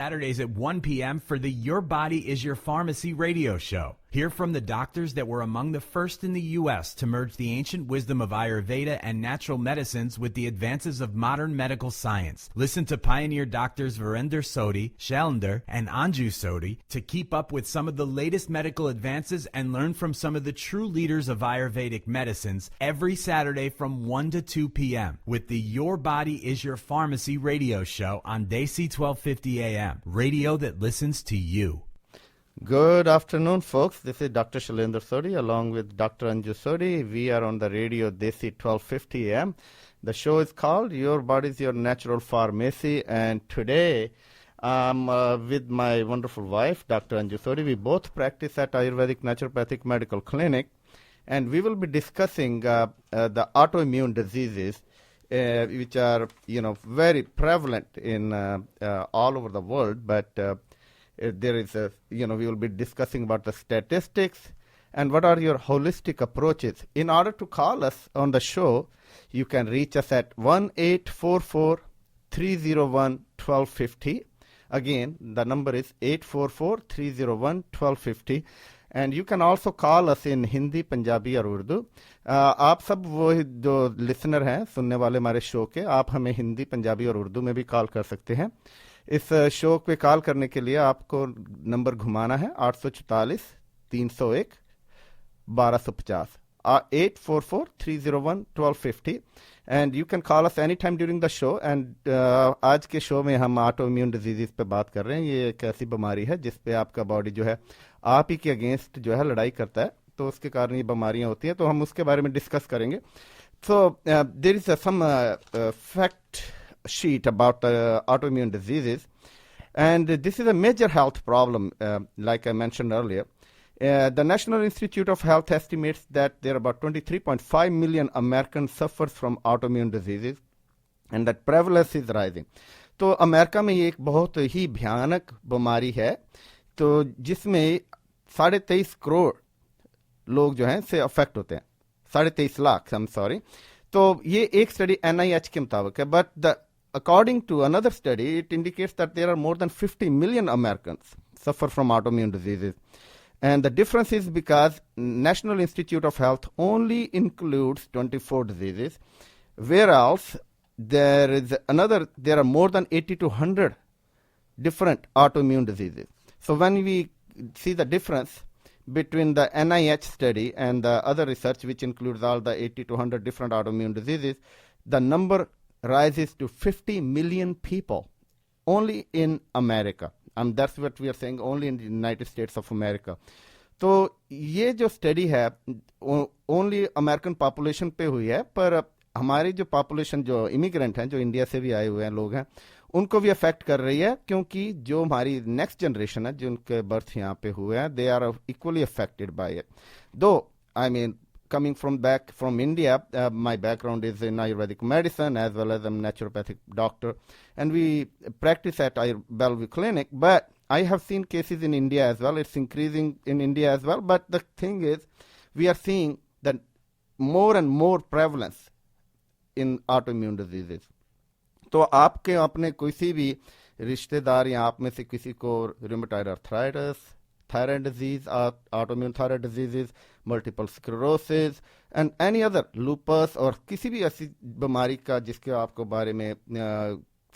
Saturdays at 1 p.m. for the Your Body is Your Pharmacy radio show. Hear from the doctors that were among the first in the U.S. to merge the ancient wisdom of Ayurveda and natural medicines with the advances of modern medical science. Listen to pioneer doctors Virender Sodhi, Shailinder, and Anju Sodhi to keep up with some of the latest medical advances and learn from some of the true leaders of Ayurvedic medicines every Saturday from 1 to 2 p.m. with the Your Body is Your Pharmacy radio show on Desi 1250 AM. Radio that listens to you. Good afternoon, folks. This is Dr. Shailinder Sodhi along with Dr. Anju Sodhi. We are on the radio Desi 1250 AM. The show is called Your Body is Your Natural Pharmacy, and today I'm with my wonderful wife, Dr. Anju Sodhi. We both practice at Ayurvedic Naturopathic Medical Clinic, and we will be discussing the autoimmune diseases which are, very prevalent in all over the world, but there is we will be discussing about the statistics and what are your holistic approaches. In order to call us on the show, you can reach us at 1-844-301-1250. Again, the number is 844-301-1250. And you can also call us in Hindi, Punjabi और उर्दू. आप सब वो जो listener हैं, सुनने वाले हमारे show के, आप हमें हिंदी, पंजाबी और उर्दू में भी कॉल कर सकते हैं. इस शो पे कॉल करने के लिए आपको नंबर घुमाना है 844-301-1250 844-301-1250 and you can call us anytime during the show. And आज के शो में हम ऑटोइम्यून डिजीजेस पे बात कर रहे हैं. ये एक ऐसी बीमारी है जिस पे आपका बॉडी जो है आप ही के अगेंस्ट जो है लड़ाई करता है, तो उसके कारण ये बीमारियां होती हैं, तो हम उसके बारे में डिस्कस करेंगे. So there is some fact sheet about autoimmune diseases, and this is a major health problem, like I mentioned earlier. The National Institute of Health estimates that there are about 23.5 million Americans suffers from autoimmune diseases, and that prevalence is rising. तो America में ये एक बहुत ही भयानक बीमारी है, तो जिसमें 23.5 करोड़ लोग जो हैं से अफेक्ट होते हैं. 23.5 लाख, I'm sorry. तो ये एक स्टडी NIH के मुताबिक है, but according to another study, it indicates that there are more than 50 million Americans suffer from autoimmune diseases. And the difference is because National Institute of Health only includes 24 diseases, whereas there are more than 80 to 100 different autoimmune diseases. So when we see the difference between the NIH study and the other research, which includes all the 80 to 100 different autoimmune diseases, the number rises to 50 million people only in America. And that's what we are saying, only in the United States of America. तो ये जो study है only American population पे हुई है, पर हमारी जो पॉपुलेशन जो इमिग्रेंट हैं, जो इंडिया से भी आए हुए हैं लोग हैं, उनको भी अफेक्ट कर रही है, क्योंकि जो हमारी नेक्स्ट जनरेशन है जिनके बर्थ यहाँ पे हुए हैं, they are equally affected by it. Though I mean coming back from India, my background is in Ayurvedic medicine as well as I'm a naturopathic doctor, and we practice at Bellevue Clinic. But I have seen cases in India as well. It's increasing in India as well. But the thing is, we are seeing that more and more prevalence in autoimmune diseases. तो आपके अपने किसी भी रिश्तेदार या आप में से किसी को rheumatoid arthritis, thyroid disease, autoimmune thyroid diseases, multiple sclerosis, and any other lupus, और किसी भी ऐसी बीमारी का जिसके आपको बारे में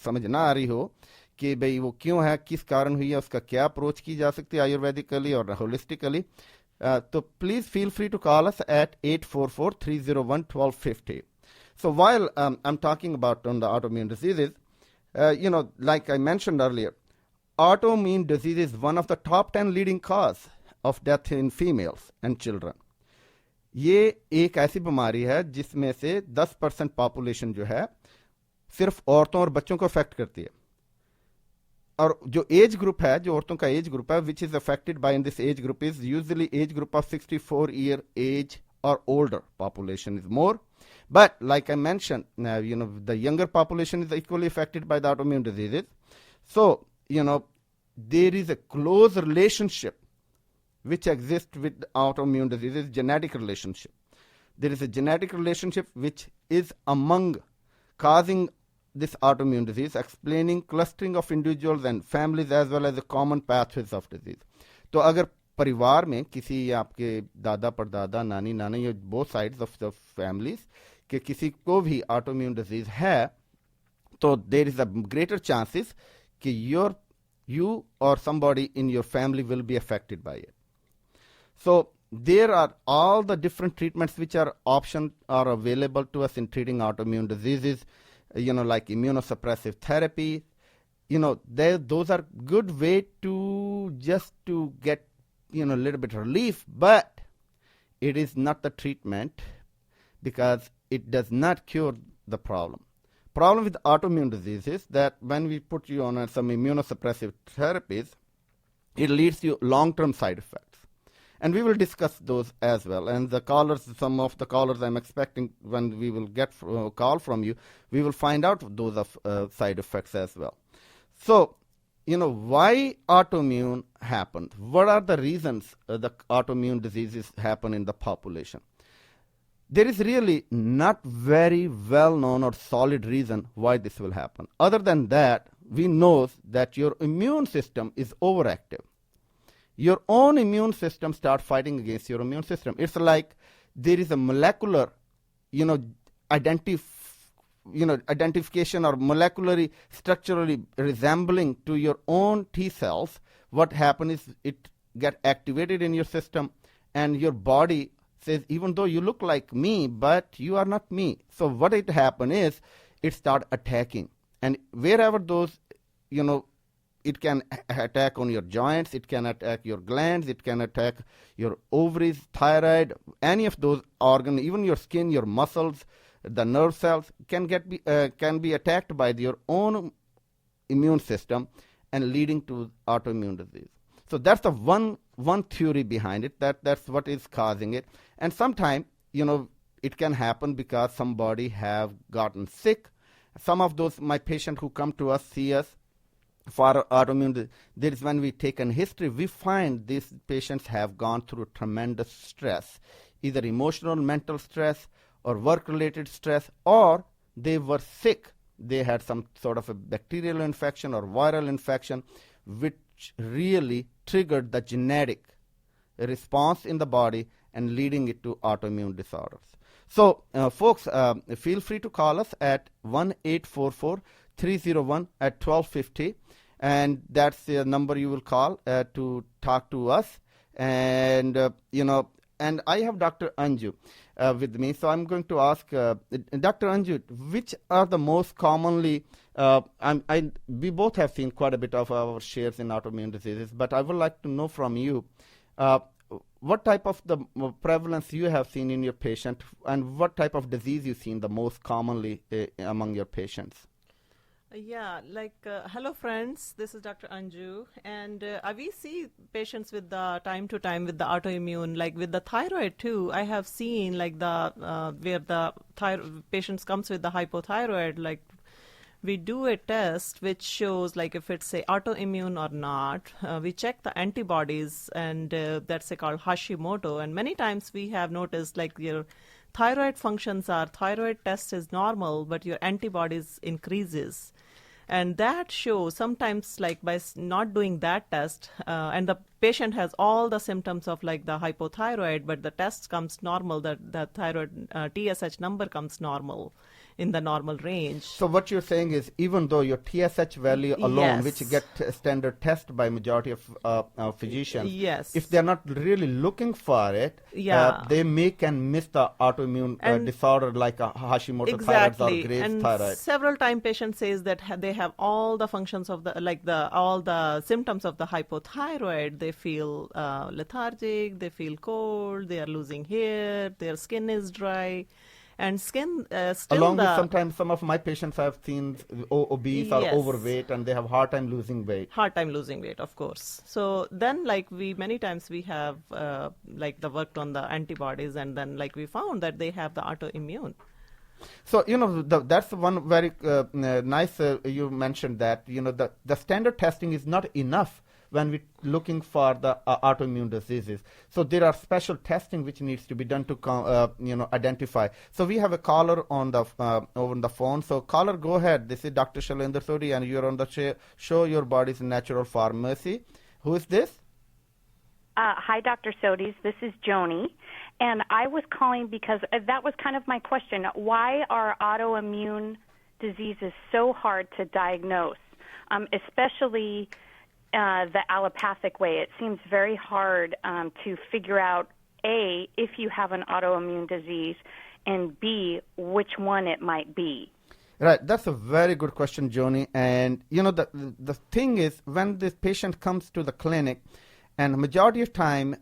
समझ ना आ रही हो कि भाई वो क्यों है, किस कारण हुई है, उसका क्या अप्रोच की जा सकती है आयुर्वेदिकली और होलिस्टिकली, तो please feel free to call us at 844-301-1250. So while I'm talking about on the autoimmune diseases, like I mentioned earlier, autoimmune disease is one of the top 10 leading cause of death in females and children. ये एक ऐसी बीमारी है जिसमें से 10% population जो है सिर्फ औरतों और बच्चों को अफेक्ट करती है. और जो एज ग्रुप है, जो औरतों का एज ग्रुप है, which is affected by in this age group is usually age group of 64 year age or older population is more. But like I mentioned, the younger population is equally affected by the autoimmune diseases. So, there is a close relationship which exists with autoimmune diseases, genetic relationship. There is a genetic relationship which is among causing this autoimmune disease, explaining clustering of individuals and families as well as the common pathways of disease. तो अगर परिवार में किसी आपके दादा परदादा नानी नाना या both sides of the families कि किसी को भी autoimmune disease है, तो there is a greater chances कि you or somebody in your family will be affected by it. So there are all the different treatments which are available to us in treating autoimmune diseases, like immunosuppressive therapy. Those are good way to just to get, a little bit relief, but it is not the treatment because it does not cure the problem. Problem with autoimmune disease is that when we put you on some immunosuppressive therapies, it leads to long-term side effects. And we will discuss those as well. And some of the callers I'm expecting when we will get a call from you, we will find out those side effects as well. So, why autoimmune happened? What are the reasons the autoimmune diseases happen in the population? There is really not very well-known or solid reason why this will happen. Other than that, we know that your immune system is overactive. Your own immune system starts fighting against your immune system. It's like there is a molecular, identification or molecularly, structurally resembling to your own T cells. What happens is it get activated in your system, and your body says, even though you look like me, but you are not me. So what it happen is it start attacking, and wherever those, it can attack on your joints, it can attack your glands, it can attack your ovaries, thyroid, any of those organs, even your skin, your muscles, the nerve cells can be attacked by your own immune system and leading to autoimmune disease. So that's the one theory behind it, that's what is causing it. And sometimes, it can happen because somebody have gotten sick. Some of those, my patients who come to us, see us for autoimmune, there is when we take a history, we find these patients have gone through tremendous stress, either emotional, mental stress, or work-related stress, or they were sick. They had some sort of a bacterial infection or viral infection, which really triggered the genetic response in the body and leading it to autoimmune disorders. So, folks, feel free to call us at 1-844-301-1250, and that's the number you will call to talk to us. And, and I have Dr. Anju with me, so I'm going to ask Dr. Anju, which are the most commonly, we both have seen quite a bit of our shares in autoimmune diseases, but I would like to know from you, what type of the prevalence you have seen in your patient, and what type of disease you've seen the most commonly among your patients? Hello friends, this is Dr. Anju, and we see patients with the time to time with the autoimmune, like with the thyroid too. I have seen where the patients comes with the hypothyroid, like we do a test which shows like if it's say autoimmune or not. We check the antibodies, and that's called Hashimoto, and many times we have noticed like your thyroid test is normal, but your antibodies increases. And that shows sometimes like by not doing that test, and the patient has all the symptoms of like the hypothyroid, but the test comes normal, the thyroid TSH number comes normal in the normal range. So what you're saying is, even though your TSH value alone, which get standard test by majority of physicians, if they're not really looking for it, they can miss the autoimmune disorder like a Hashimoto thyroid or Graves' thyroid. Several times patient says that they have all the functions of all the symptoms of the hypothyroid. They feel lethargic, they feel cold, they are losing hair, their skin is dry. And skin still along with sometimes some of my patients I've seen obese or overweight, and they have hard time losing weight. Of course. So then many times we have worked on the antibodies, and then we found that they have the autoimmune. So, that's one very nice, you mentioned that, the standard testing is not enough when we're looking for the autoimmune diseases. So there are special testing which needs to be done to identify. So we have a caller on the over the phone. So caller, go ahead. This is Dr. Shailinder Sodhi, and you're on the show Your Body's Natural Pharmacy. Who is this? Hi, Dr. Sodhi. This is Joni, and I was calling because that was kind of my question. Why are autoimmune diseases so hard to diagnose, especially the allopathic way? It seems very hard to figure out, A, if you have an autoimmune disease, and B, which one it might be. Right, that's a very good question, Joni. And the thing is, when this patient comes to the clinic, and majority of time,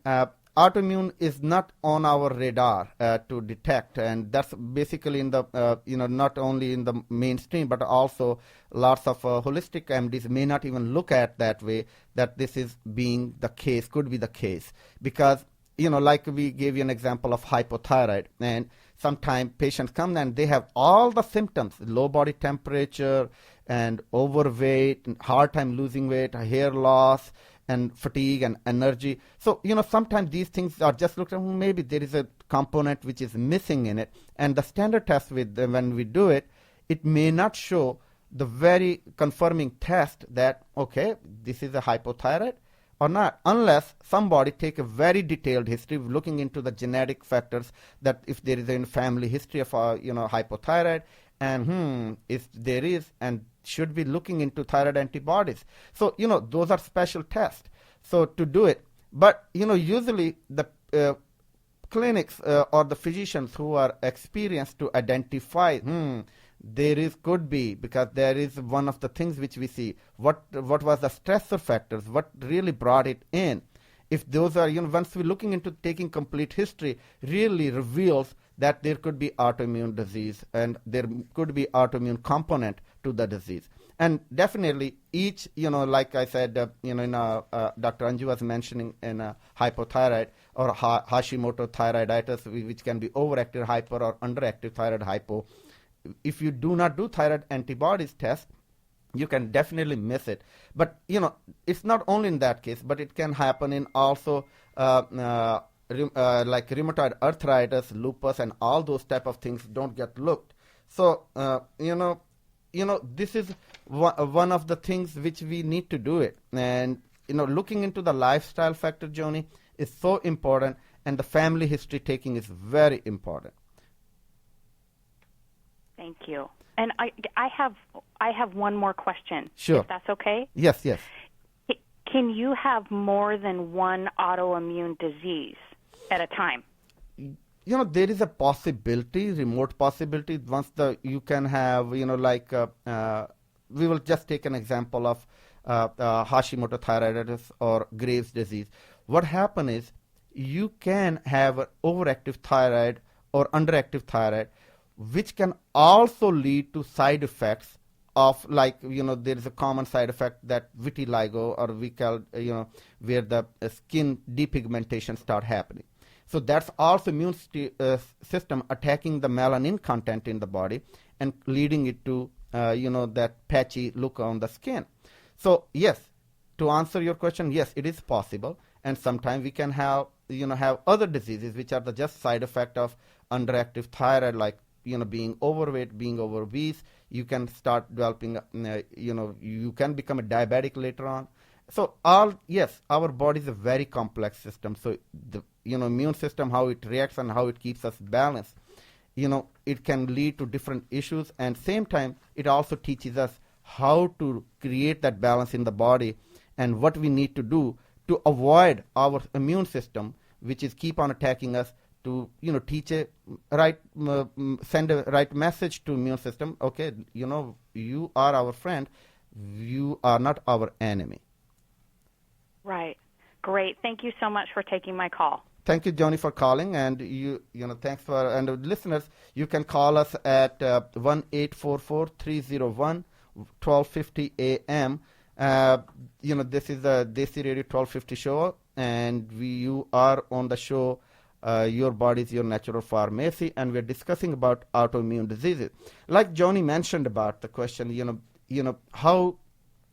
autoimmune is not on our radar to detect, and that's basically in the not only in the mainstream, but also lots of holistic MDs may not even look at that way, that this is being the case, could be the case, because like we gave you an example of hypothyroid, and sometimes patients come and they have all the symptoms: low body temperature and overweight, and hard time losing weight, hair loss, and fatigue and energy. So, sometimes these things are just looked at, maybe there is a component which is missing in it. And the standard test when we do it, it may not show the very confirming test that, okay, this is a hypothyroid or not, unless somebody take a very detailed history looking into the genetic factors, that if there is a family history of, hypothyroid, and if there is, and should be looking into thyroid antibodies. So, those are special tests. So to do it, but, usually the clinics or the physicians who are experienced to identify, there is, could be, because there is one of the things which we see, what was the stressor factors, what really brought it in. If those are, once we're looking into taking complete history, really reveals that there could be autoimmune disease and there could be autoimmune component to the disease. And definitely each, like I said, Dr. Anju was mentioning in hypothyroid or Hashimoto thyroiditis, which can be overactive hyper or underactive thyroid hypo. If you do not do thyroid antibodies test, you can definitely miss it. But, it's not only in that case, but it can happen in also like rheumatoid arthritis, lupus, and all those type of things don't get looked. So, this is one of the things which we need to do it. And, looking into the lifestyle factor, Joni, is so important, and the family history taking is very important. Thank you. And I have one more question. Sure. If that's okay? Yes. Can you have more than one autoimmune disease at a time? There is a possibility, remote possibility. Once you can have, we will just take an example of Hashimoto thyroiditis or Graves' disease. What happens is you can have an overactive thyroid or underactive thyroid, which can also lead to side effects of, there is a common side effect that vitiligo, or we call, where the skin depigmentation start happening. So that's also immune system attacking the melanin content in the body and leading it to, that patchy look on the skin. So yes, to answer your question, yes, it is possible. And sometimes we can have, have other diseases which are the just side effect of underactive thyroid, like, being overweight, being obese. You can start developing, you can become a diabetic later on. So our body is a very complex system. So the, immune system, how it reacts and how it keeps us balanced, it can lead to different issues. And same time, it also teaches us how to create that balance in the body and what we need to do to avoid our immune system, which is keep on attacking us, to teach a right, send a right message to immune system. Okay, you are our friend. You are not our enemy. Right. Great. Thank you so much for taking my call. Thank you, Joni, for calling, and thanks for, and listeners, you can call us at 1-844-301-1250 a.m. This is the Desi Radio 1250 show, and you are on the show. Your Body is Your Natural Pharmacy, and we're discussing about autoimmune diseases. Like Joni mentioned about the question,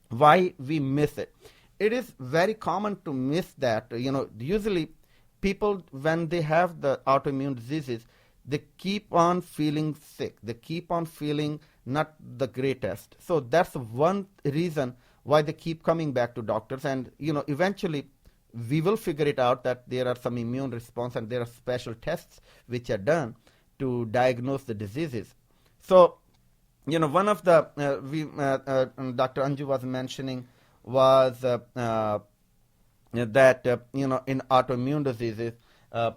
why we miss it. it is very common to miss that. Usually people, when they have the autoimmune diseases, they keep on feeling sick. They keep on feeling not the greatest. So that's one reason why they keep coming back to doctors. And, eventually we will figure it out that there are some immune response and there are special tests which are done to diagnose the diseases. So, one of the, Dr. Anju was mentioning was that, in autoimmune diseases, I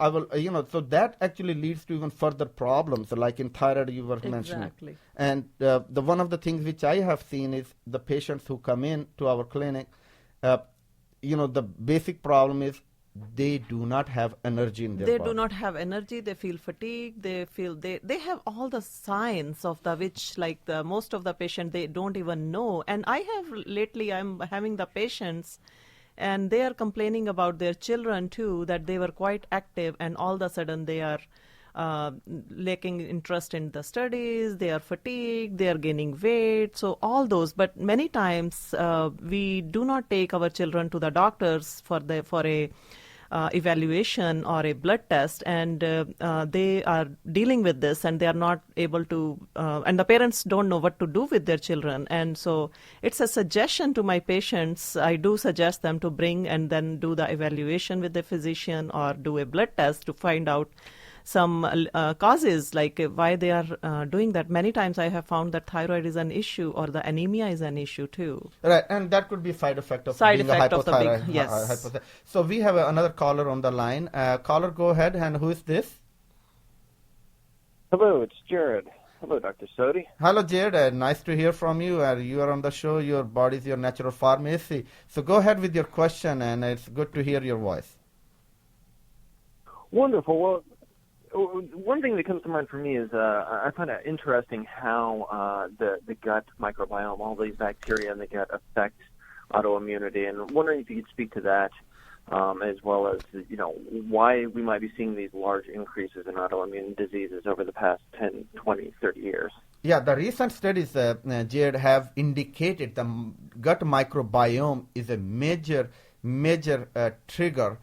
will, so that actually leads to even further problems, like in thyroid you were mentioning. Exactly. And the one of the things which I have seen is the patients who come in to our clinic, the basic problem is they do not have energy in their body. They do not have energy. They feel fatigued. They feel they have all the signs of the which, like the most of the patient, they don't even know. And I'm having the patients, and they are complaining about their children too, that they were quite active, and all of a sudden they are lacking interest in the studies, they are fatigued, they are gaining weight, so all those. But many times we do not take our children to the doctors for a evaluation or a blood test, and they are dealing with this, and they are not able to, and the parents don't know what to do with their children. And so it's a suggestion to my patients. I do suggest them to bring and then do the evaluation with the physician or do a blood test to find out some causes, like why they are doing that. Many times I have found that thyroid is an issue, or the anemia is an issue too. Right, and that could be side effect of Side being effect a of the hypothyroid. big, yes. So we have another caller on the line. Caller, go ahead. And who is this? Hello, it's Jared. Hello, Dr. Sodhi. Hello, Jared. Nice to hear from you. You are on the show. Your body is your natural pharmacy. So go ahead with your question, and it's good to hear your voice. Wonderful. Well, one thing that comes to mind for me is I find it interesting how the gut microbiome, all these bacteria in the gut, affect autoimmunity, and I'm wondering if you could speak to that, as well as why we might be seeing these large increases in autoimmune diseases over the past 10, 20, 30 years. Yeah, the recent studies, Jared, have indicated the gut microbiome is a major trigger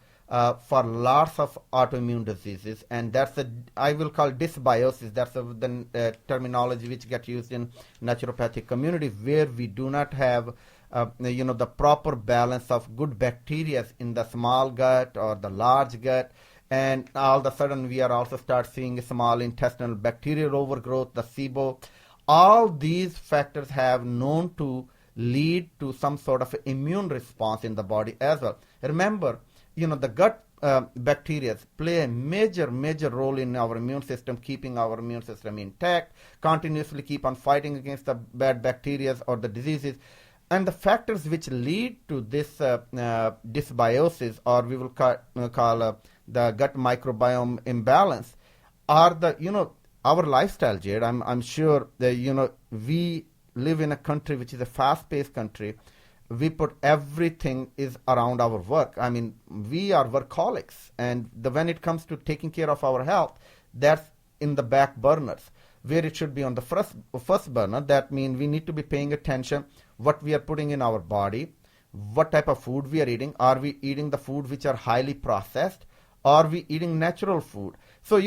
for lots of autoimmune diseases, and that's I will call dysbiosis. That's the terminology which gets used in naturopathic community, where we do not have the proper balance of good bacteria in the small gut or the large gut, and all of a sudden we are also start seeing small intestinal bacterial overgrowth, the SIBO. All these factors have known to lead to some sort of immune response in the body as well. Remember, the gut bacteria play a major role in our immune system, keeping our immune system intact, continuously keep on fighting against the bad bacteria or the diseases. And the factors which lead to this dysbiosis, or we will call the gut microbiome imbalance, are our lifestyle, Jade. I'm sure that we live in a country which is a fast-paced country. We put everything is around our work. I mean, we are workaholics, and when it comes to taking care of our health, that's in the back burners, where it should be on the first burner. That means we need to be paying attention what we are putting in our body, what type of food we are eating. Are we eating the food which are highly processed? Are we eating natural food? So,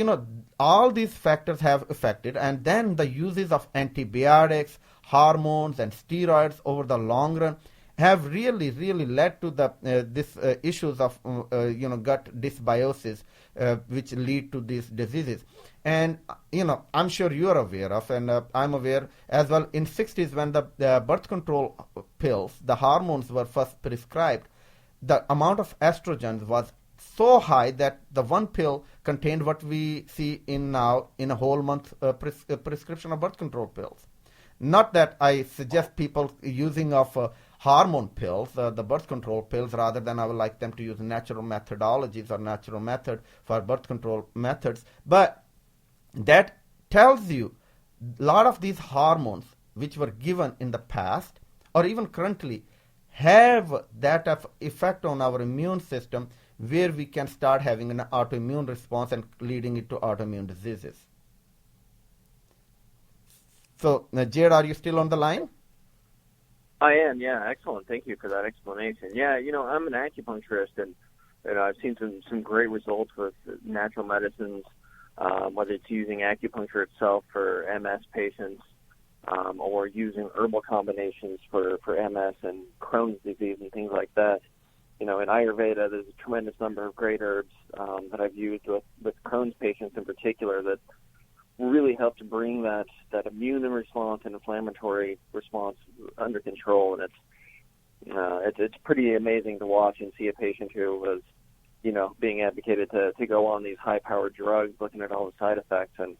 all these factors have affected, and then the uses of antibiotics, hormones, and steroids over the long run have really led to this issues of gut dysbiosis, which lead to these diseases. And I'm sure you are aware of, and I'm aware as well. In 60s, when the birth control pills, the hormones were first prescribed, the amount of estrogen was so high that the one pill contained what we see in now in a whole month prescription of birth control pills. Not that I suggest people using of hormone pills, the birth control pills, rather than I would like them to use natural methodologies or natural method for birth control methods. But that tells you a lot of these hormones which were given in the past or even currently have that effect on our immune system, where we can start having an autoimmune response and leading it to autoimmune diseases. So, Jade, are you still on the line? I am, yeah, excellent. Thank you for that explanation. Yeah, I'm an acupuncturist, and I've seen some great results with natural medicines, whether it's using acupuncture itself for MS patients, or using herbal combinations for MS and Crohn's disease and things like that. In Ayurveda, there's a tremendous number of great herbs that I've used with Crohn's patients in particular that really help to bring that immune response and inflammatory response under control. And it's pretty amazing to watch and see a patient who was, being advocated to go on these high-powered drugs, looking at all the side effects, and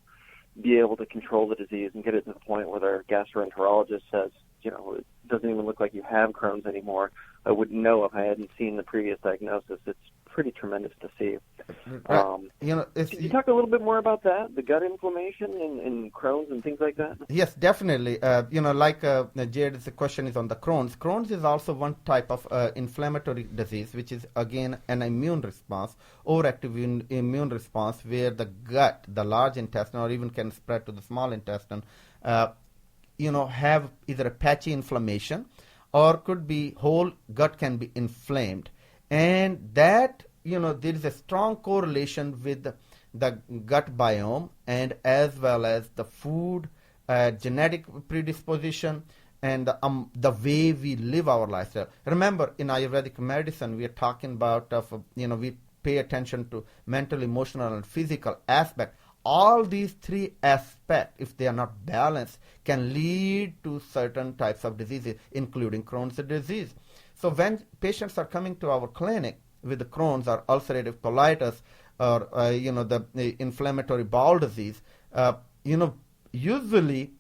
be able to control the disease and get it to the point where their gastroenterologist says, it doesn't even look like you have Crohn's anymore. I wouldn't know if I hadn't seen the previous diagnosis. It's pretty tremendous to see. Can you talk a little bit more about that, the gut inflammation and Crohn's and things like that? Yes, definitely. Jade, the question is on the Crohn's. Crohn's is also one type of inflammatory disease, which is, again, an immune response, overactive immune response, where the gut, the large intestine, or even can spread to the small intestine, have either a patchy inflammation or could be whole gut can be inflamed. And that, there is a strong correlation with the gut biome and as well as the food, genetic predisposition, and the way we live our lifestyle. Remember, in Ayurvedic medicine, we are talking about, we pay attention to mental, emotional, and physical aspect. All these three aspects, if they are not balanced, can lead to certain types of diseases, including Crohn's disease. So when patients are coming to our clinic with the Crohn's or ulcerative colitis or the inflammatory bowel disease, usually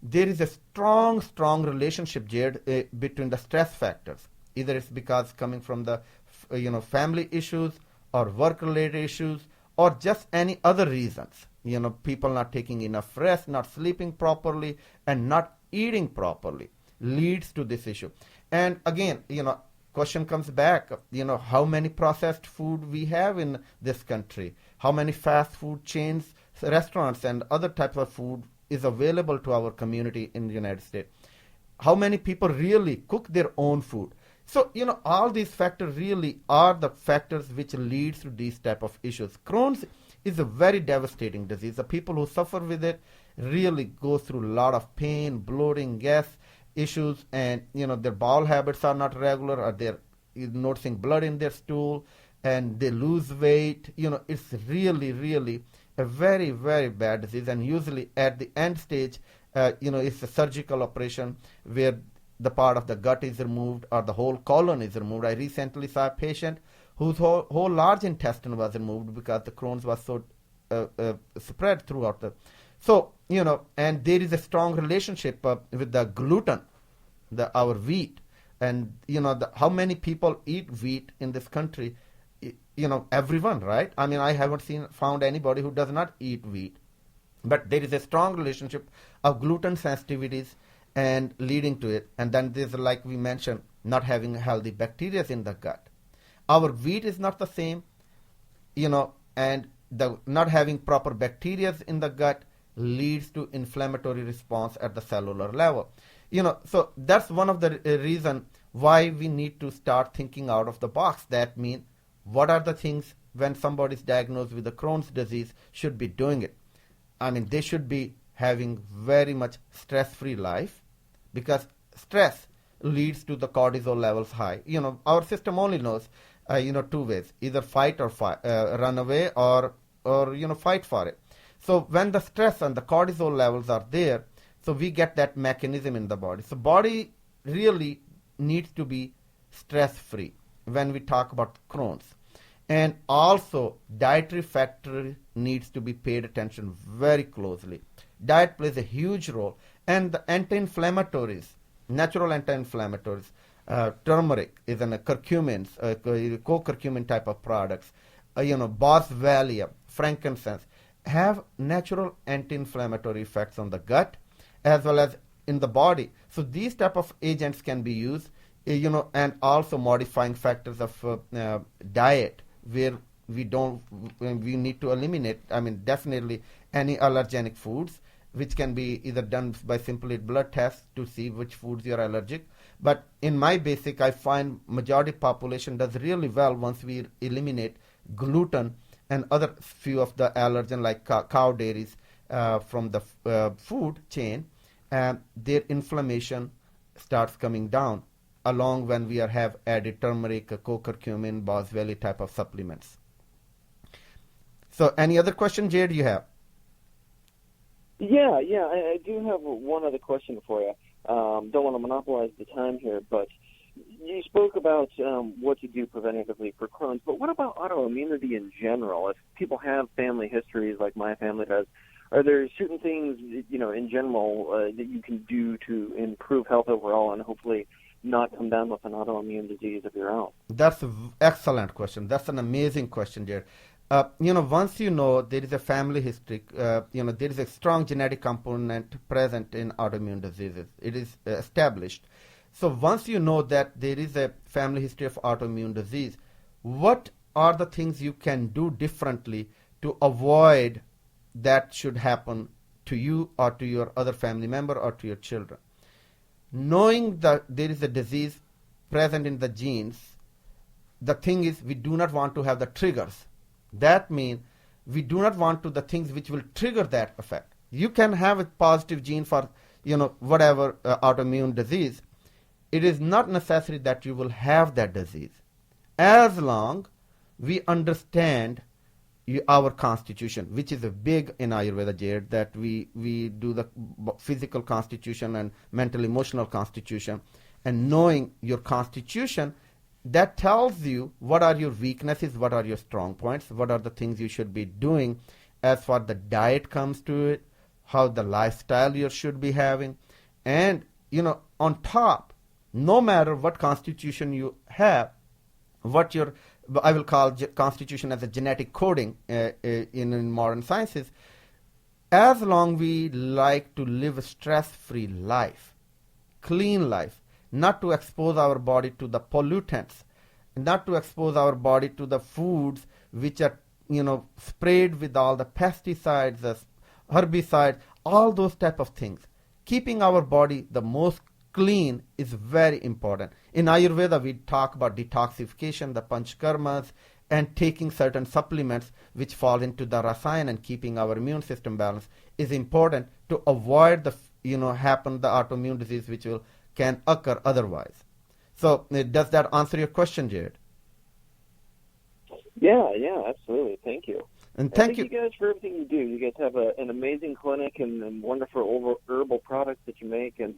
there is a strong relationship, Jade, between the stress factors. Either it's because coming from the family issues or work-related issues or just any other reasons. People not taking enough rest, not sleeping properly, and not eating properly leads to this issue. And again, question comes back, how many processed food we have in this country, how many fast food chains, restaurants, and other types of food is available to our community in the United States. How many people really cook their own food? So, all these factors really are the factors which leads to these type of issues. Crohn's is a very devastating disease. The people who suffer with it really go through a lot of pain, bloating, gas issues, and, their bowel habits are not regular, or they're noticing blood in their stool, and they lose weight. It's really a very, very bad disease, and usually at the end stage, it's a surgical operation where the part of the gut is removed or the whole colon is removed. I recently saw a patient whose whole large intestine was removed because the Crohn's was so spread throughout the. So, and there is a strong relationship with the gluten, our wheat, and, how many people eat wheat in this country? Everyone, right? I mean, I haven't found anybody who does not eat wheat. But there is a strong relationship of gluten sensitivities and leading to it. And then there's, like we mentioned, not having healthy bacteria in the gut. Our wheat is not the same, and the not having proper bacteria in the gut leads to inflammatory response at the cellular level. So that's one of the reason why we need to start thinking out of the box. That means, what are the things when somebody is diagnosed with the Crohn's disease should be doing it? I mean, they should be having very much stress-free life, because stress leads to the cortisol levels high. Our system only knows, two ways: either fight or run away, or fight for it. So when the stress and the cortisol levels are there, so we get that mechanism in the body. So body really needs to be stress-free when we talk about Crohn's. And also, dietary factor needs to be paid attention very closely. Diet plays a huge role. And the anti-inflammatories, natural anti-inflammatories, turmeric is a curcumins, co-curcumin type of products, boswellia, frankincense, have natural anti-inflammatory effects on the gut as well as in the body. So these type of agents can be used, and also modifying factors of diet, where we need to eliminate, definitely any allergenic foods, which can be either done by simply blood tests to see which foods you are allergic. But in my basic, I find majority population does really well once we eliminate gluten and other few of the allergen like cow dairies from the food chain, and their inflammation starts coming down along when we have added turmeric, co-curcumin, boswellia type of supplements. So any other question, Jade, you have? Yeah, I do have one other question for you. Don't want to monopolize the time here, but you spoke about what to do preventatively for Crohn's, but what about autoimmunity in general? If people have family histories like my family does, are there certain things, in general that you can do to improve health overall and hopefully not come down with an autoimmune disease of your own? That's an excellent question. That's an amazing question, Jared. Once you know there is a family history, there is a strong genetic component present in autoimmune diseases. It is established. So once you know that there is a family history of autoimmune disease, what are the things you can do differently to avoid that should happen to you or to your other family member or to your children? Knowing that there is a disease present in the genes, the thing is we do not want to have the triggers. That means we do not want to the things which will trigger that effect. You can have a positive gene for whatever autoimmune disease. It is not necessary that you will have that disease, as long we understand our constitution, which is a big in Ayurveda, Jared, that we do the physical constitution and mental emotional constitution, and knowing your constitution, that tells you what are your weaknesses, what are your strong points, what are the things you should be doing as far the diet comes to it, how the lifestyle you should be having, and on top, no matter what constitution you have, what your I will call constitution as a genetic coding in modern sciences, as long we like to live a stress-free life, clean life, not to expose our body to the pollutants, not to expose our body to the foods which are sprayed with all the pesticides, the herbicides, all those type of things. Keeping our body the most clean is very important. In Ayurveda, we talk about detoxification, the panchkarmas, and taking certain supplements which fall into the rasayan and keeping our immune system balanced is important to avoid the autoimmune disease which can occur otherwise. So does that answer your question, Jared? Yeah, absolutely. Thank you. And thank you guys for everything you do. You guys have an amazing clinic and wonderful herbal products that you make, and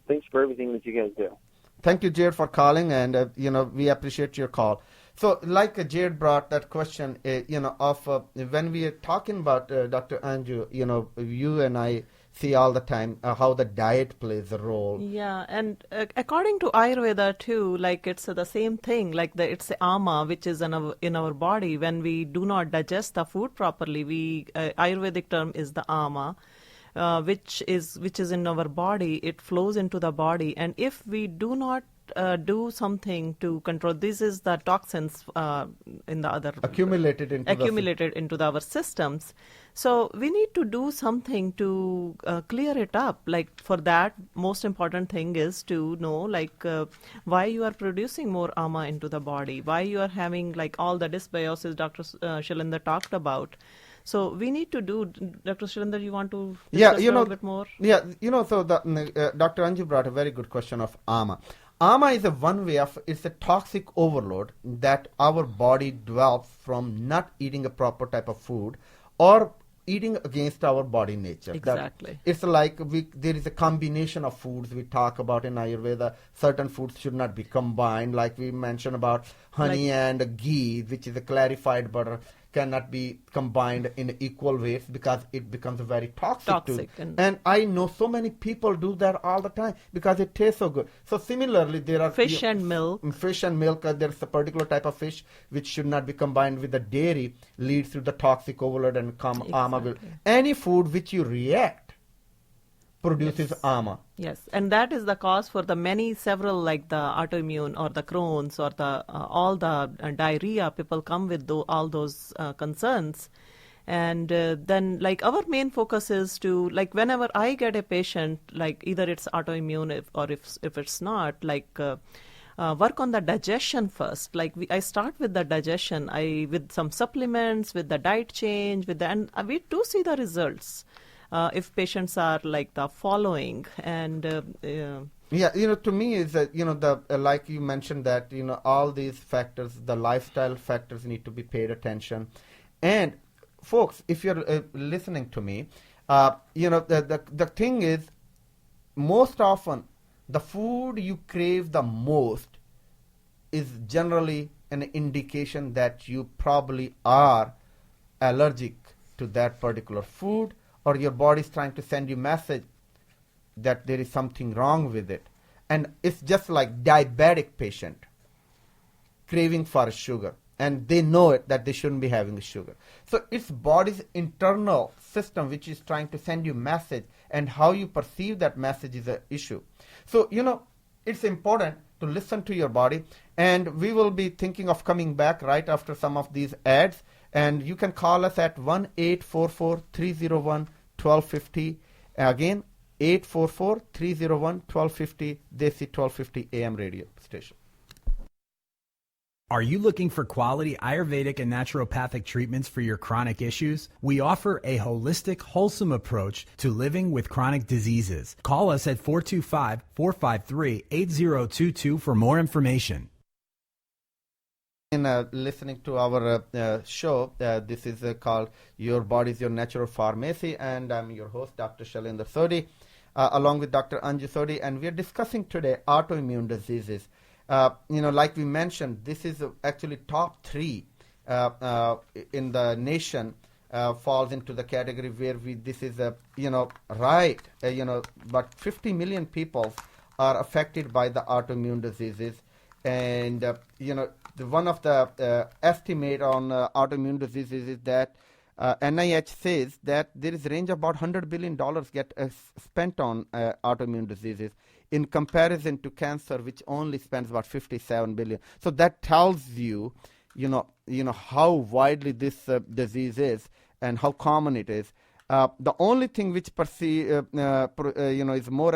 thanks for everything that you guys do. Thank you, Jared, for calling, and we appreciate your call. So, like Jared brought that question, when we are talking about Dr. Anju, you and I see all the time how the diet plays a role. Yeah, and according to Ayurveda too, like it's the same thing. Like it's the ama which is in our body. When we do not digest the food properly, Ayurvedic term is the ama. Which is in our body, it flows into the body, and if we do not do something to control, this is the toxins in the other accumulated into our systems. So we need to do something to clear it up. Like for that, most important thing is to know why you are producing more ama into the body, why you are having like all the dysbiosis Dr. Shailinder talked about. So we need to do, Dr. Shailinder, you want to discuss a little bit more? Yeah, so Dr. Anju brought a very good question of ama. Ama is it's a toxic overload that our body develops from not eating a proper type of food or eating against our body nature. Exactly. It's like there is a combination of foods we talk about in Ayurveda. Certain foods should not be combined, like we mentioned about honey and ghee, which is a clarified butter, cannot be combined in equal weights because it becomes very toxic and I know so many people do that all the time because it tastes so good. So similarly, there are fish and milk, there's a particular type of fish which should not be combined with the dairy, leads to the toxic overload and ama will. Any food which you react produces ama. Yes, and that is the cause for the several like the autoimmune or the Crohn's or the all the diarrhea. People come with all those concerns, And then like our main focus is to, like, whenever I get a patient, like either it's autoimmune or if it's not, like work on the digestion first. Like I start with the digestion, with some supplements, with the diet change, and we do see the results if patients are like the following. And yeah, to me is that, like you mentioned that, all these factors, the lifestyle factors need to be paid attention. And folks, if you're listening to me, the thing is, most often, the food you crave the most is generally an indication that you probably are allergic to that particular food, or your body's trying to send you message that there is something wrong with it. And it's just like diabetic patient craving for sugar, and they know it that they shouldn't be having sugar. So it's body's internal system which is trying to send you message, and how you perceive that message is an issue. So, it's important to listen to your body, and we will be thinking of coming back right after some of these ads. And you can call us at 1-844-301-1250. Again, 844-301-1250, Desi 1250 AM radio station. Are you looking for quality Ayurvedic and naturopathic treatments for your chronic issues? We offer a holistic, wholesome approach to living with chronic diseases. Call us at 425-453-8022 for more information. Listening to our show, this is called Your Body's Your Natural Pharmacy, and I'm your host, Dr. Shailinder Sodhi, along with Dr. Anju Sodhi, and we are discussing today autoimmune diseases. Like we mentioned, this is actually top 3 in the nation, falls into the category where this is but 50 million people are affected by the autoimmune diseases. And, one of the estimate on autoimmune diseases is that NIH says that there is a range of about $100 billion get spent on autoimmune diseases, in comparison to cancer, which only spends about $57 billion. So that tells you, how widely this disease is and how common it is. The only thing which is more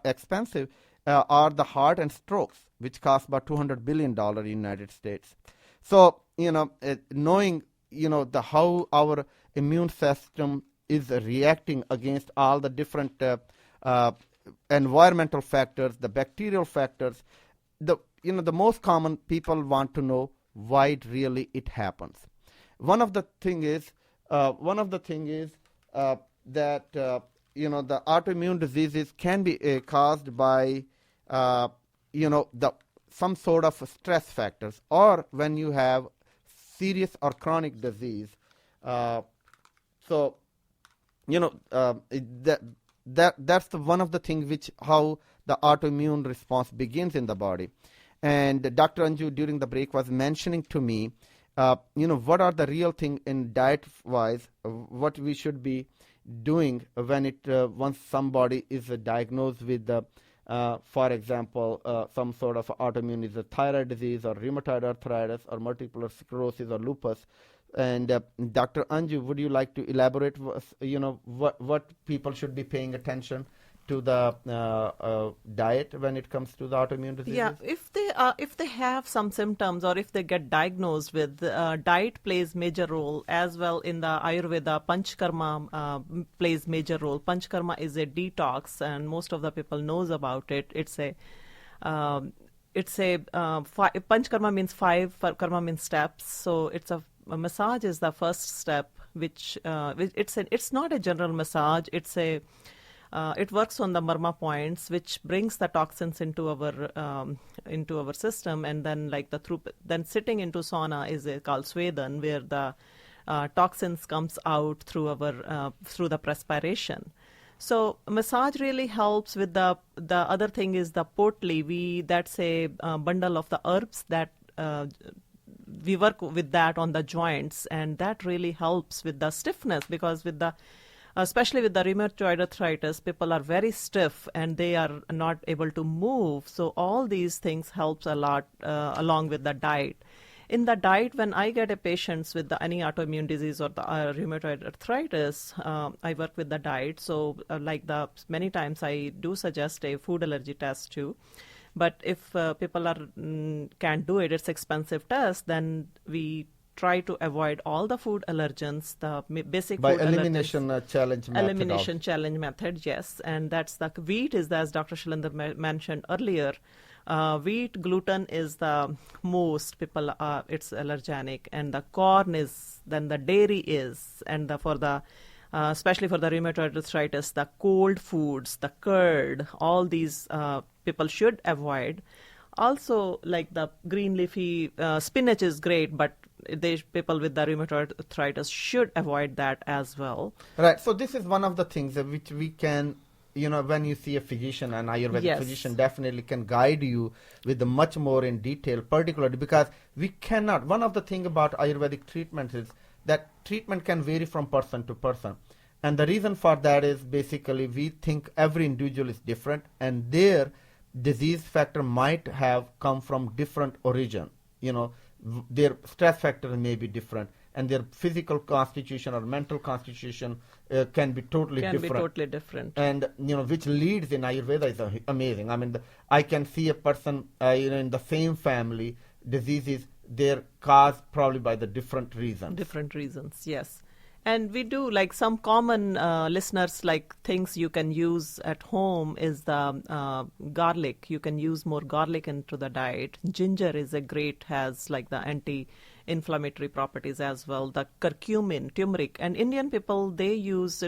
expensive are the heart and strokes, which cost about $200 billion in the United States. So, knowing, how our immune system is reacting against all the different environmental factors, the bacterial factors, the most common people want to know why it happens. One of the thing is that the autoimmune diseases can be caused by some sort of stress factors, or when you have serious or chronic disease. That's one of the things which how the autoimmune response begins in the body. And Dr. Anju during the break was mentioning to me, what are the real thing in diet-wise, what we should be doing when once somebody is diagnosed with for example, some sort of autoimmune, is a thyroid disease or rheumatoid arthritis or multiple sclerosis or lupus. And Dr. Anju, would you like to elaborate, what people should be paying attention to the diet when it comes to the autoimmune diseases? Yeah, if they have some symptoms or if they get diagnosed with, diet plays major role as well. In the Ayurveda, Panchkarma plays major role. Panchkarma is a detox, and most of the people knows about it. Panchkarma means 5, karma means steps. So a massage is the first step, which it's not a general massage. It works on the marma points, which brings the toxins into our system, and then then sitting into sauna is called Swedan, where the toxins comes out through the perspiration. So massage really helps with the other thing is the potli. That's a bundle of the herbs that we work with that on the joints, and that really helps with the stiffness, because especially with the rheumatoid arthritis, people are very stiff and they are not able to move. So all these things helps a lot along with the diet. in the diet, when I get a patients with any autoimmune disease or the rheumatoid arthritis, I work with the diet. So many times I do suggest a food allergy test too. But if people can't do it, it's expensive test, then we try to avoid all the food allergens, the basic by food elimination challenge method. Elimination challenge method, yes. And that's the wheat is, as Dr. Shailinder mentioned earlier, wheat, gluten is the most people it's allergenic, and the corn is, then the dairy is, and especially for the rheumatoid arthritis, the cold foods, the curd, all these people should avoid. Also, like the green leafy spinach is great, but people with the rheumatoid arthritis should avoid that as well. Right. So this is one of the things which we can, when you see a physician, an Ayurvedic physician definitely can guide you with the much more in detail, particularly because we cannot. One of the things about Ayurvedic treatment is that treatment can vary from person to person. And the reason for that is basically we think every individual is different and their disease factor might have come from different origin. Their stress factor may be different, and their physical constitution or mental constitution can be totally different. And which leads in Ayurveda is amazing. I mean, I can see a person in the same family, diseases they're caused probably by the different reasons. Different reasons, yes. And we do, like some common listeners, like things you can use at home is the garlic. You can use more garlic into the diet. Ginger is has like the anti-inflammatory properties as well. The curcumin, turmeric. And Indian people, they use,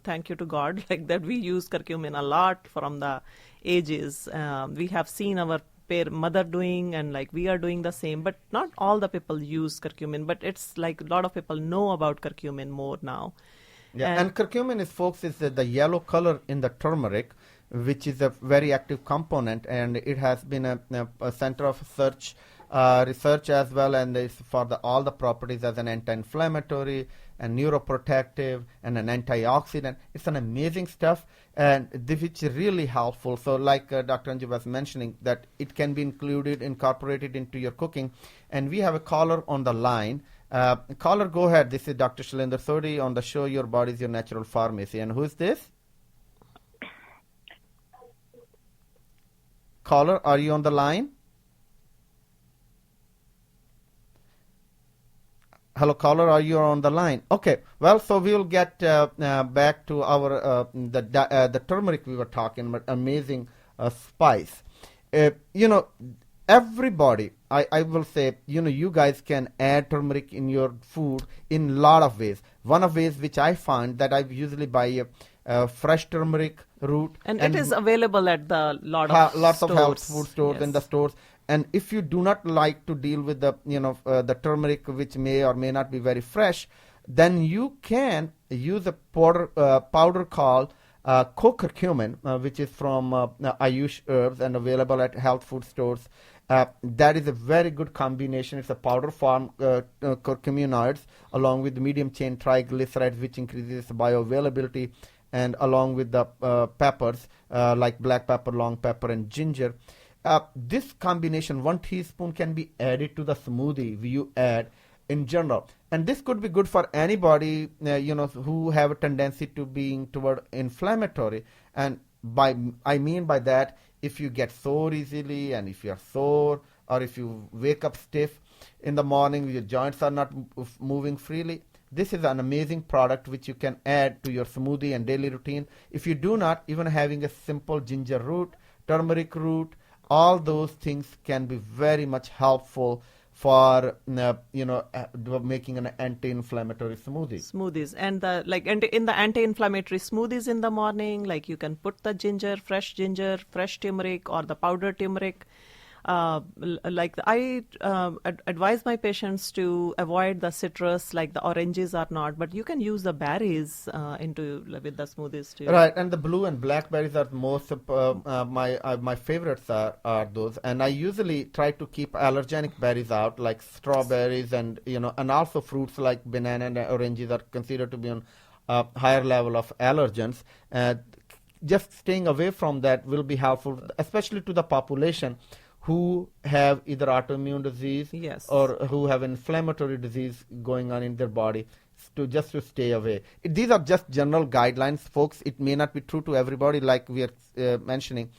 thank you to God, like that we use curcumin a lot from the ages. We have seen our mother doing, and like we are doing the same, but not all the people use curcumin, but it's like a lot of people know about curcumin more now. Yeah, and curcumin is the yellow color in the turmeric, which is a very active component, and it has been a center of research as well, and it's for all the properties as an anti-inflammatory and neuroprotective and an antioxidant. It's an amazing stuff, and which is really helpful. So like Dr. Anju was mentioning, that it can be incorporated into your cooking. And we have a caller on the line. Caller, go ahead. This is Dr. Shailinder Sodhi on the show Your Body is Your Natural Pharmacy. And who is this? Caller, are you on the line? Hello, caller, are you on the line? Okay, well, so we will get back to our the turmeric we were talking about, amazing spice. Everybody, I will say, you guys can add turmeric in your food in a lot of ways. One of ways which I find that I usually buy a fresh turmeric root. And it is available at the lots of health food stores, in the stores. And if you do not like to deal with the turmeric, which may or may not be very fresh, then you can use a powder called co-curcumin, which is from Ayush Herbs and available at health food stores. That is a very good combination. It's a powder form curcuminoids along with medium chain triglycerides, which increases bioavailability, and along with the peppers like black pepper, long pepper, and ginger. This combination, 1 teaspoon, can be added to the smoothie you add in general. And this could be good for anybody, who have a tendency to being toward inflammatory. And I mean by that, if you get sore easily, and if you're sore, or if you wake up stiff in the morning, your joints are not moving freely, this is an amazing product which you can add to your smoothie and daily routine. If you do not, even having a simple ginger root, turmeric root, all those things can be very much helpful for making an anti-inflammatory smoothies. And in the anti-inflammatory smoothies in the morning, like you can put the fresh ginger, fresh turmeric, or the powdered turmeric. I advise my patients to avoid the citrus, like the oranges are not, but you can use the berries with the smoothies too. Right, and the blue and black berries are most my favorites are those, and I usually try to keep allergenic berries out, like strawberries, and and also fruits like banana and oranges are considered to be on higher level of allergens. Just staying away from that will be helpful, especially to the population who have either autoimmune disease Yes. or who have inflammatory disease going on in their body to stay away. These are just general guidelines, folks. It may not be true to everybody, like we are mentioning.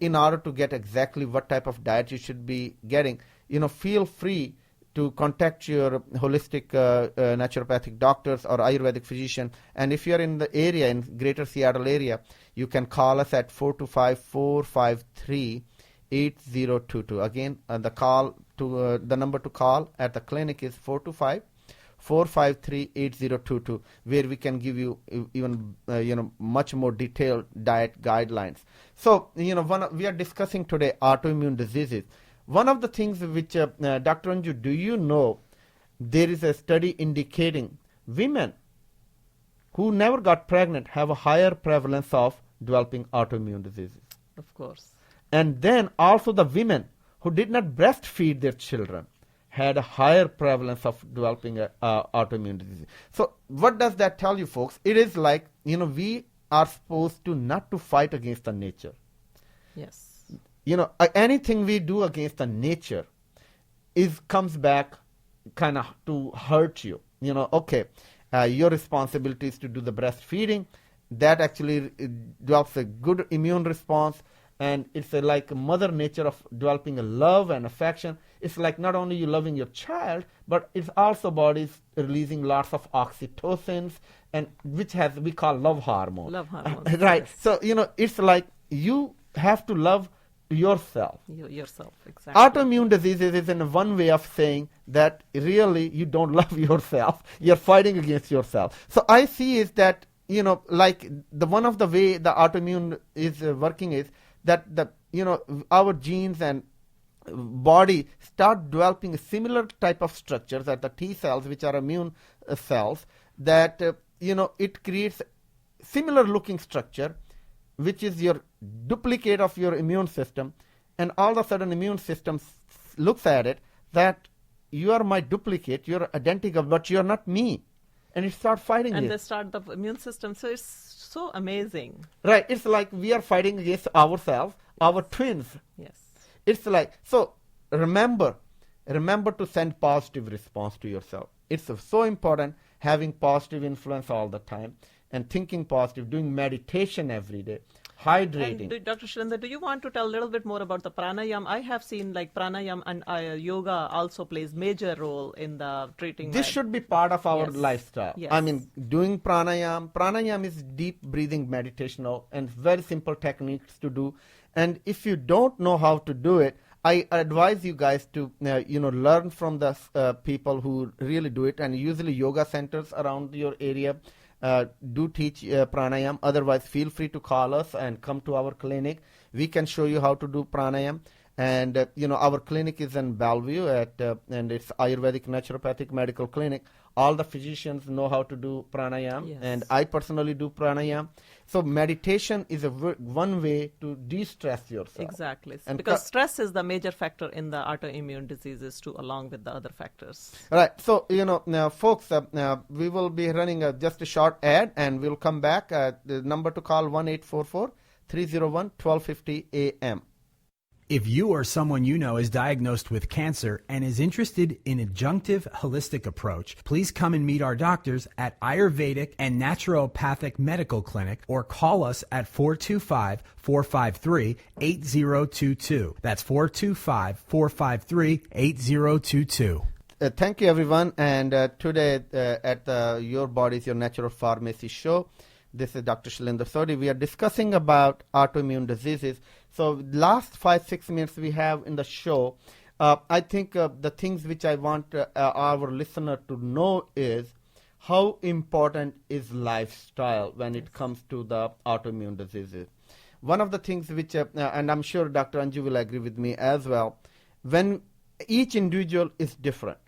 In order to get exactly what type of diet you should be getting, feel free to contact your holistic naturopathic doctors or Ayurvedic physician. And if you're in the area, in greater Seattle area, you can call us at 425-453-8022. Again, the number to call at the clinic is 425-453-8022, where we can give you even much more detailed diet guidelines. So we are discussing today autoimmune diseases. One of the things which Dr. Anju, do you know there is a study indicating women who never got pregnant have a higher prevalence of developing autoimmune diseases? Of course. And then also the women who did not breastfeed their children had a higher prevalence of developing autoimmune disease. So what does that tell you, folks? It is like, we are supposed to not to fight against the nature. Yes. Anything we do against the nature comes back kind of to hurt you. Your responsibility is to do the breastfeeding. That actually develops a good immune response. And it's like mother nature of developing a love and affection. It's like not only you loving your child, but it's also body's releasing lots of oxytocins, and which we call love hormone. Love hormones. Right. Yes. So, it's like you have to love yourself. Yourself, exactly. Autoimmune diseases is in one way of saying that really you don't love yourself. You're fighting against yourself. So I see is that, like one of the way the autoimmune is working is that our genes and body start developing a similar type of structures at the T cells, which are immune cells, that it creates similar looking structure, which is your duplicate of your immune system, and all of a sudden immune system looks at it that you are my duplicate, you're identical, but you're not me, and it starts fighting And you. they start the immune system. So it's so amazing. Right, it's like we are fighting against ourselves, our twins. Yes. It's like, so remember to send positive response to yourself. It's so important having positive influence all the time and thinking positive, doing meditation every day, hydrating. And Dr. Shailinder, do you want to tell a little bit more about the pranayam? I have seen like pranayam and yoga also plays major role in the treating. This should be part of our Yes. lifestyle. Yes. I mean, doing pranayam. Pranayam is deep breathing meditational and very simple techniques to do. And if you don't know how to do it, I advise you guys to learn from the people who really do it. And usually yoga centers around your area do teach pranayam. Otherwise, feel free to call us and come to our clinic. We can show you how to do pranayam. And our clinic is in Bellevue and it's Ayurvedic Naturopathic Medical Clinic. All the physicians know how to do pranayam. Yes. And I personally do pranayam. So meditation is one way to de-stress yourself. Exactly. And because stress is the major factor in the autoimmune diseases too, along with the other factors. Right. So, now, folks, we will be running just a short ad, and we'll come back. The number to call 1-844-301-1250 a.m. If you or someone you know is diagnosed with cancer and is interested in adjunctive holistic approach, please come and meet our doctors at Ayurvedic and Naturopathic Medical Clinic or call us at 425-453-8022. That's 425-453-8022. Thank you, everyone. And today at Your Body's Your Natural Pharmacy show, this is Dr. Shailinder Sodhi. We are discussing about autoimmune diseases. So last 5-6 minutes we have in the show, I think the things which I want our listener to know is how important is lifestyle when it comes to the autoimmune diseases. One of the things which, and I'm sure Dr. Anju will agree with me as well, when each individual is different,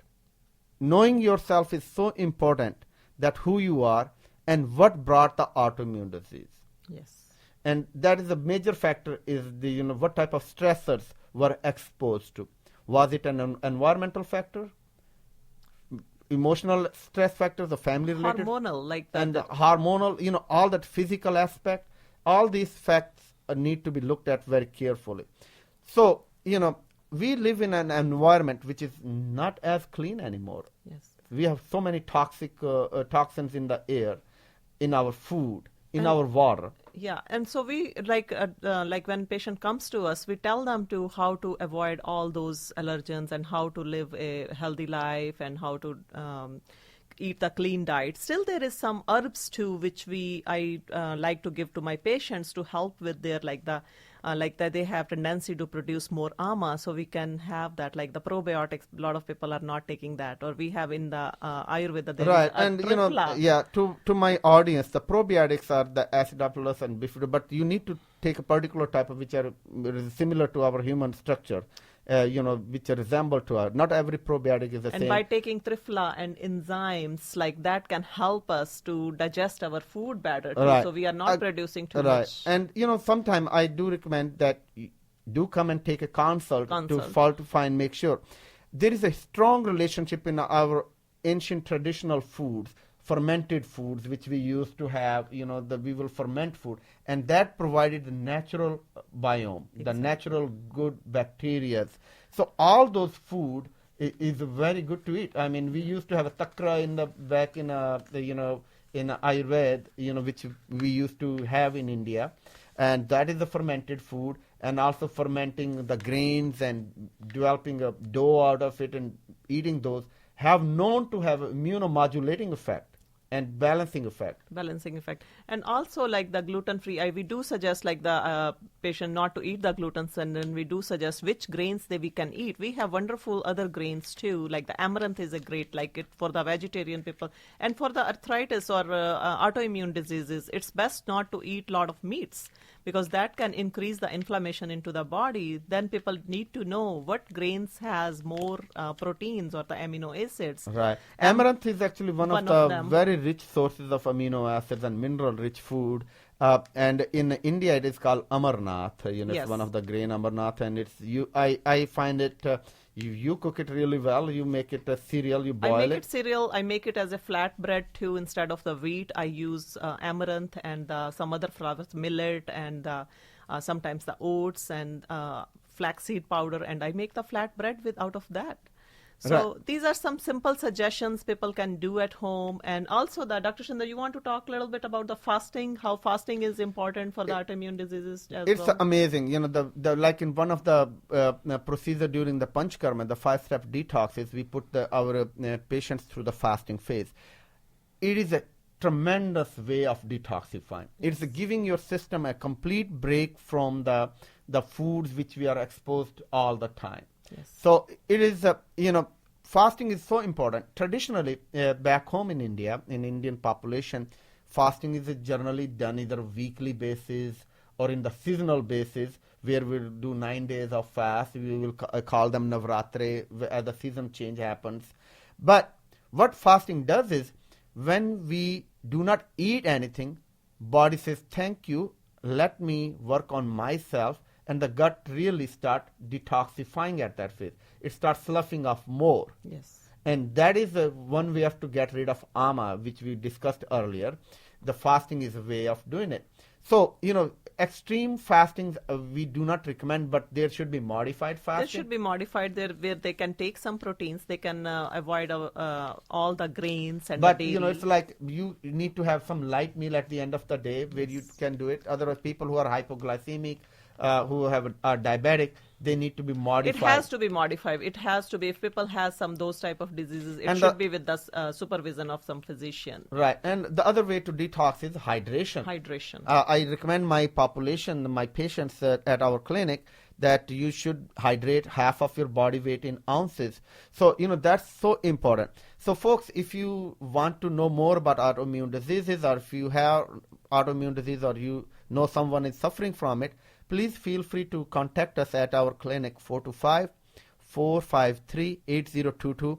knowing yourself is so important, that who you are and what brought the autoimmune disease. Yes. And that is a major factor is the what type of stressors were exposed to. Was it an environmental factor, emotional stress factors, the family related, Hormonal, like that. and the hormonal, all that physical aspect, all these facts need to be looked at very carefully. So, we live in an environment which is not as clean anymore. Yes. We have so many toxins in the air, in our food, in our water. Yeah, and so we like when patient comes to us, we tell them to how to avoid all those allergens and how to live a healthy life and how to eat the clean diet. Still, there is some herbs too, which I like to give to my patients to help with their like that they have tendency to produce more ama, so we can have that like the probiotics. A lot of people are not taking that, or we have in the Ayurveda. There Right, is a and tripla. to my audience, the probiotics are the acidophilus and bifidobacter, but you need to take a particular type of which are similar to our human structure, which resemble to our. Not every probiotic is the And same. by taking tripla and enzymes like that can help us to digest our food better too. Right. So we are not producing too right. much. And sometimes I do recommend that you do come and take a consult. To find, make sure. There is a strong relationship in our ancient traditional foods, fermented foods, which we used to have, we will ferment food, and that provided the natural biome, the natural good bacteria. So all those food is very good to eat. I mean, we used to have a takra in the back in in Ayurveda, which we used to have in India, and that is the fermented food, and also fermenting the grains and developing a dough out of it and eating those have known to have immunomodulating effect and balancing effect. And also like the gluten-free, we do suggest like the patient not to eat the glutens, and then we do suggest which grains we can eat. We have wonderful other grains too, like the amaranth is a great, like it for the vegetarian people. And for the arthritis or autoimmune diseases, it's best not to eat a lot of meats because that can increase the inflammation into the body. Then people need to know what grains has more proteins or the amino acids. Right. Amaranth is actually one of the them. very rich sources of amino acids and mineral-rich food. And in India, it is called amarnath. It's one of the grain amarnath, and I find it. You cook it really well. You make it a cereal. You boil it. I make it cereal. I make it as a flatbread too. Instead of the wheat, I use amaranth and some other flours, millet, and sometimes the oats and flaxseed powder, and I make the flatbread out of that. So these are some simple suggestions people can do at home. And also, Dr. Shailinder, you want to talk a little bit about the fasting, how fasting is important for the autoimmune diseases as it's well? amazing. The like in one of the procedure during the Panchkarma, the 5-step detoxes, we put our patients through the fasting phase. It is a tremendous way of detoxifying. It's giving your system a complete break from the foods which we are exposed all the time. Yes. So it is, fasting is so important. Traditionally, back home in India, in Indian population, fasting is generally done either weekly basis or in the seasonal basis, where we'll do 9 days of fast. We will call them Navratri as the season change happens. But what fasting does is, when we do not eat anything, body says, thank you, let me work on myself. And the gut really start detoxifying at that phase. It starts sloughing off more. Yes. And that is one way of to get rid of ama, which we discussed earlier. The fasting is a way of doing it. So, extreme fastings we do not recommend, but there should be modified fasting. There should be modified there where they can take some proteins. They can avoid all the grains and but, the dairy. It's like you need to have some light meal at the end of the day where you can do it. Otherwise, people who are hypoglycemic, who are diabetic, they need to be modified. It has to be modified. It has to be, if people have those type of diseases, it should be with the supervision of some physician. Right. And the other way to detox is hydration. I recommend my population, my patients at our clinic, that you should hydrate half of your body weight in ounces. So, that's so important. So, folks, if you want to know more about autoimmune diseases, or if you have autoimmune disease or you know someone is suffering from it, please feel free to contact us at our clinic, 425-453-8022.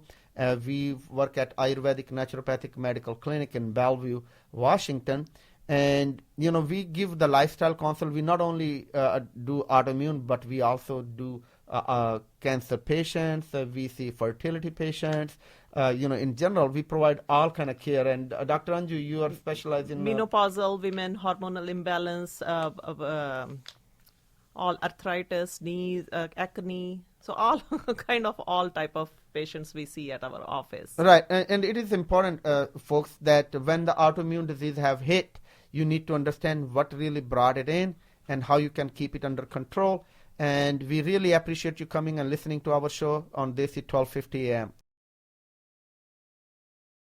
We work at Ayurvedic Naturopathic Medical Clinic in Bellevue, Washington. And, we give the lifestyle consult. We not only do autoimmune, but we also do cancer patients. We see fertility patients. In general, we provide all kind of care. And Dr. Anju, you are specialized in menopausal women, hormonal imbalance, all arthritis, knees, acne. So all kind of all type of patients we see at our office. Right, and it is important, folks, that when the autoimmune disease have hit, you need to understand what really brought it in and how you can keep it under control. And we really appreciate you coming and listening to our show on Desi 1250 AM.